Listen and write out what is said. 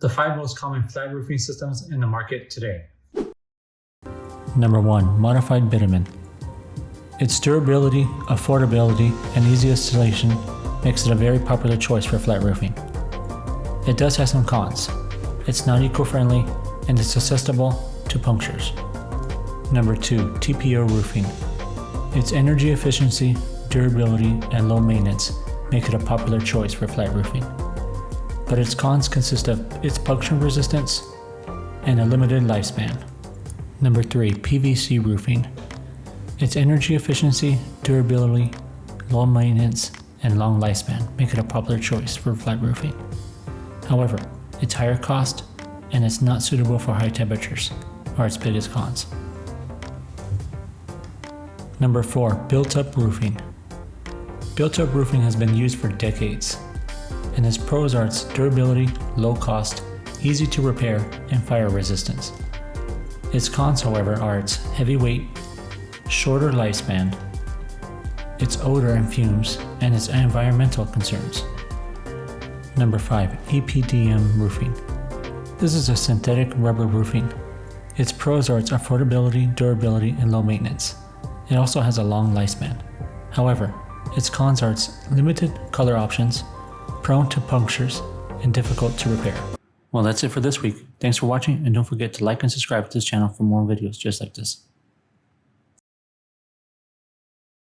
The 5 most common flat roofing systems in the market today. Number 1. Modified bitumen. Its durability, affordability, and easy installation makes it a very popular choice for flat roofing. It does have some cons. It's not eco-friendly and it's susceptible to punctures. Number 2. TPO roofing. Its energy efficiency, durability, and low maintenance make it a popular choice for flat roofing. But its cons consist of its puncture resistance and a limited lifespan. Number 3. PVC roofing. Its energy efficiency, durability, low maintenance, and long lifespan make it a popular choice for flat roofing. However, its higher cost and it's not suitable for high temperatures are its biggest cons. Number 4. Built-up roofing. Built-up roofing has been used for decades, and its pros are its durability, low cost, easy to repair, and fire resistance. Its cons, however, are its heavy weight, shorter lifespan, its odor and fumes, and its environmental concerns. Number 5. EPDM roofing. This is a synthetic rubber roofing. Its pros are its affordability, durability, and low maintenance. It also has a long lifespan. However, its cons are its limited color options, prone to punctures, and difficult to repair. Well, that's it for this week. Thanks for watching, and don't forget to like and subscribe to this channel for more videos just like this.